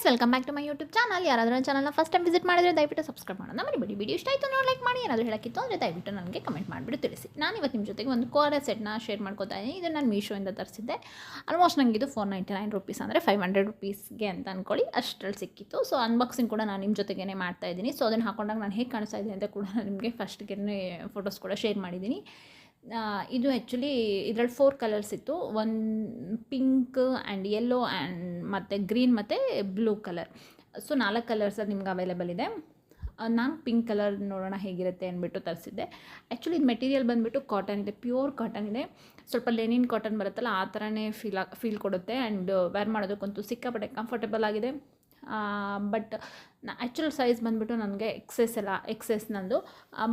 Guys welcome back to my YouTube channel. ಯಾರಾದರೂ ನನ್ನ ಚಾನಲ್ನ ಫಸ್ಟ್ ಟೈಮ್ ವಿಸಿಟ್ ಮಾಡಿದರೆ ದಯವಿಟ್ಟು ಸಬ್ಸ್ಕ್ರೈಬ್ ಮಾಡೋಣ ಮರಿಬೇಡಿ. ವಿಡಿಯೋ ಇಷ್ಟ ಆಯಿತು ನೋಡಿ ಲೈಕ್ ಮಾಡಿ. ಏನಾದರೂ ಹೇಳೋಕ್ಕಿತ್ತು ಅಂದರೆ ದಯವಿಟ್ಟು ನನಗೆ ಕಮೆಂಟ್ ಮಾಡಿಬಿಟ್ಟು ತಿಳಿಸಿ. ನಾನು ಇವತ್ತು ನಿಮ್ಮ ಜೊತೆಗೆ ಒಂದು ಕೋರಸ್ ಸೆಟ್ನ ಶೇರ್ ಮಾಡ್ಕೋತಾ ಇದ್ದೀನಿ. ಇದು ನಾನು ಮೀಶೋಯಿಂದ ತರಿಸಿದ್ದೆ. ಆಲ್ಮೋಸ್ಟ್ ನನಗೆ ಇದು 499 ರುಪೀಸ್ ಅಂದರೆ 500 ರುಪೀಸ್ಗೆ ಅಂತ ಅಂದ್ಕೊಳ್ಳಿ, ಅಷ್ಟರಲ್ಲಿ ಸಿಕ್ಕಿತ್ತು. ಸೊ ಅನ್ಬಾಕ್ಸಿಂಗ್ ಕೂಡ ನಾನು ನಿಮ್ಮ ಜೊತೆಗೇ ಮಾಡ್ತಾ ಇದ್ದೀನಿ. ಸೊ ಅದನ್ನು ಹಾಕೊಂಡಾಗ ನಾನು ಹೇಗೆ ಕಾಣಿಸ್ತಾ ಇದೆ ಅಂತ ಕೂಡ ನಾನು ನಿಮಗೆ ಫಸ್ಟ್ಗೆ ಫೋಟೋಸ್ ಕೂಡ ಶೇರ್ ಮಾಡಿದ್ದೀನಿ. ಇದು ಆ್ಯಕ್ಚುಲಿ ಇದರಲ್ಲಿ 4 ಕಲರ್ಸ್ ಇತ್ತು. ಒಂದು ಪಿಂಕ್ ಆ್ಯಂಡ್ ಯೆಲ್ಲೋ ಆ್ಯಂಡ್ ಮತ್ತು ಗ್ರೀನ್ ಮತ್ತು ಬ್ಲೂ ಕಲರ್. ಸೊ 4 ಕಲರ್ಸ್ ನಿಮ್ಗೆ ಅವೈಲೇಬಲ್ ಇದೆ. ನಾನು ಪಿಂಕ್ ಕಲರ್ ನೋಡೋಣ ಹೇಗಿರುತ್ತೆ ಅಂದ್ಬಿಟ್ಟು ತರಿಸಿದ್ದೆ. ಆ್ಯಕ್ಚುಲಿ ಇದು ಮೆಟೀರಿಯಲ್ ಬಂದುಬಿಟ್ಟು ಕಾಟನ್ ಇದೆ, ಪ್ಯೂರ್ ಕಾಟನ್ ಇದೆ. ಸ್ವಲ್ಪ ಲೆನಿನ್ ಕಾಟನ್ ಬರುತ್ತಲ್ಲ ಆ ಥರನೇ ಫೀಲ್ ಕೊಡುತ್ತೆ. ಆ್ಯಂಡ್ ವೇರ್ ಮಾಡೋದಕ್ಕಂತೂ ಸಿಕ್ಕಾಪಟ್ಟೆ ಕಂಫರ್ಟೇಬಲ್ ಆಗಿದೆ. ಬಟ್ ಆ್ಯಕ್ಚುಲ್ ಸೈಜ್ ಬಂದುಬಿಟ್ಟು ನನಗೆ ಎಕ್ಸೆಸ್ ನಂದು.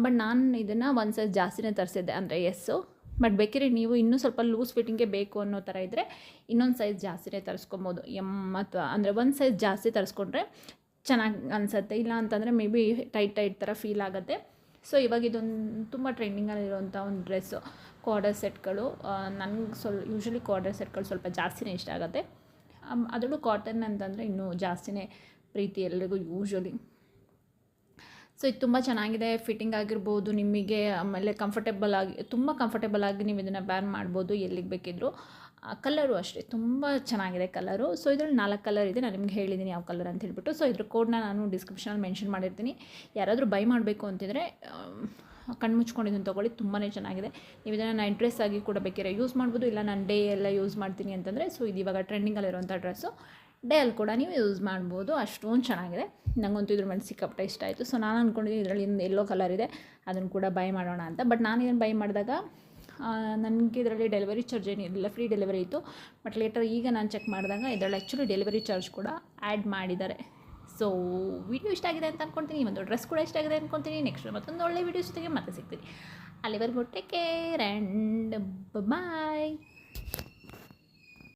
ಬಟ್ ನಾನು ಇದನ್ನು ಒಂದು ಸೈಜ್ ಜಾಸ್ತಿನೇ ತರಿಸಿದ್ದೆ, ಅಂದರೆ ಎಸ್ಸು. ಬಟ್ ಬೇಕಿದ್ರೆ ನೀವು ಇನ್ನೂ ಸ್ವಲ್ಪ ಲೂಸ್ ಫಿಟ್ಟಿಂಗೇ ಬೇಕು ಅನ್ನೋ ಥರ ಇದ್ದರೆ ಇನ್ನೊಂದು ಸೈಜ್ ಜಾಸ್ತಿನೇ ತರಿಸ್ಕೊಬೋದು. ಅಥವಾ ಅಂದರೆ ಒಂದು ಸೈಜ್ ಜಾಸ್ತಿ ತರಿಸ್ಕೊಂಡ್ರೆ ಚೆನ್ನಾಗಿ ಅನಿಸುತ್ತೆ. ಇಲ್ಲ ಅಂತಂದರೆ ಮೇ ಬಿ ಟೈಟ್ ಥರ ಫೀಲ್ ಆಗುತ್ತೆ. ಸೊ ಇವಾಗ ಇದೊಂದು ತುಂಬ ಟ್ರೆಂಡಿಂಗಲ್ಲಿರುವಂಥ ಒಂದು ಡ್ರೆಸ್ಸು ಕಾರ್ಡರ್ ಸೆಟ್ಗಳು. ನನಗೆ ಯೂಶ್ವಲಿ ಕಾರ್ಡರ್ ಸೆಟ್ಗಳು ಸ್ವಲ್ಪ ಜಾಸ್ತಿನೇ ಇಷ್ಟ ಆಗುತ್ತೆ. ಅದರಲ್ಲೂ ಕಾಟನ್ ಅಂತಂದರೆ ಇನ್ನೂ ಜಾಸ್ತಿನೇ ಪ್ರೀತಿ ಎಲ್ರಿಗೂ ಯೂಶ್ವಲಿ. ಸೊ ಇದು ತುಂಬ ಚೆನ್ನಾಗಿದೆ, ಫಿಟ್ಟಿಂಗ್ ಆಗಿರ್ಬೋದು ನಿಮಗೆ. ಆಮೇಲೆ ತುಂಬ ಕಂಫರ್ಟೇಬಲ್ ಆಗಿ ನೀವು ಇದನ್ನು ಬ್ಯಾನ್ ಮಾಡ್ಬೋದು ಎಲ್ಲಿಗೆ ಬೇಕಿದ್ದರೂ. ಕಲರು ಅಷ್ಟೇ ತುಂಬ ಚೆನ್ನಾಗಿದೆ ಕಲರು. ಸೊ ಇದರಲ್ಲಿ 4 ಕಲರ್ ಇದೆ. ನಾನು ನಿಮ್ಗೆ ಹೇಳಿದ್ದೀನಿ ಯಾವ ಕಲರ್ ಅಂತ ಹೇಳ್ಬಿಟ್ಟು. ಸೊ ಇದ್ರ ಕೋಡ್ನ ನಾನು ಡಿಸ್ಕ್ರಿಪ್ಷನಲ್ಲಿ ಮೆನ್ಷನ್ ಮಾಡಿರ್ತೀನಿ. ಯಾರಾದರೂ ಬೈ ಮಾಡಬೇಕು ಅಂತಿದ್ರೆ ಕಣ್ಮುಚ್ಕೊಂಡಿದ್ದನ್ನು ತೊಗೊಳ್ಳಿ, ತುಂಬಾ ಚೆನ್ನಾಗಿದೆ. ನೀವು ಇದನ್ನು ನೈಟ್ ಡ್ರೆಸ್ ಆಗಿ ಕೂಡ ಬೇಕಿದ್ರೆ ಯೂಸ್ ಮಾಡ್ಬೋದು. ಇಲ್ಲ ನಾನು ಡೇ ಎಲ್ಲ ಯೂಸ್ ಮಾಡ್ತೀನಿ ಅಂತಂದರೆ, ಸೊ ಇದು ಇವಾಗ ಟ್ರೆಂಡಿಂಗಲ್ಲಿರುವಂಥ ಡ್ರೆಸ್ಸು, ಡೇ ಅಲ್ಲಿ ಕೂಡ ನೀವು ಯೂಸ್ ಮಾಡ್ಬೋದು. ಅಷ್ಟೊಂದು ಚೆನ್ನಾಗಿದೆ. ನನಗಂತೂ ಇದ್ರ ಮೇಲೆ ಸಿಕ್ಕಾಪಟ್ಟೆ ಇಷ್ಟ ಆಯಿತು. ಸೊ ನಾನು ಅಂದ್ಕೊಂಡಿದ್ದೀನಿ ಇದರಲ್ಲಿ ಒಂದು ಯೆಲ್ಲೋ ಕಲರ್ ಇದೆ, ಅದನ್ನು ಕೂಡ ಬೈ ಮಾಡೋಣ ಅಂತ. ಬಟ್ ನಾನು ಇದನ್ನು ಬೈ ಮಾಡಿದಾಗ ನನಗೆ ಇದರಲ್ಲಿ ಡೆಲಿವರಿ ಚಾರ್ಜ್ ಏನಿರಲಿಲ್ಲ, ಫ್ರೀ ಡೆಲಿವರಿ ಇತ್ತು. ಬಟ್ ಲೇಟರ್ ಈಗ ನಾನು ಚೆಕ್ ಮಾಡಿದಾಗ ಇದರಲ್ಲಿ ಆ್ಯಕ್ಚುಲಿ ಡೆಲಿವರಿ ಚಾರ್ಜ್ ಕೂಡ ಆ್ಯಡ್ ಮಾಡಿದ್ದಾರೆ. ಸೊ ವಿಡಿಯೋ ಇಷ್ಟ ಆಗಿದೆ ಅಂತ ಅಂದ್ಕೊಳ್ತೀನಿ. ಒಂದು ಡ್ರೆಸ್ ಕೂಡ ಇಷ್ಟ ಆಗಿದೆ ಅಂದ್ಕೊಳ್ತೀನಿ. ನೆಕ್ಸ್ಟ್ ಮತ್ತೊಂದು ಒಳ್ಳೆ ವೀಡಿಯೋಸ್ ಜೊತೆಗೆ ಮತ್ತೆ ಸಿಗ್ತೀನಿ. ಅಲ್ಲಿವರೆಗೂ ಟೇಕ್ ಕೇರ್ ಆ್ಯಂಡ್ ಬಾಯ್.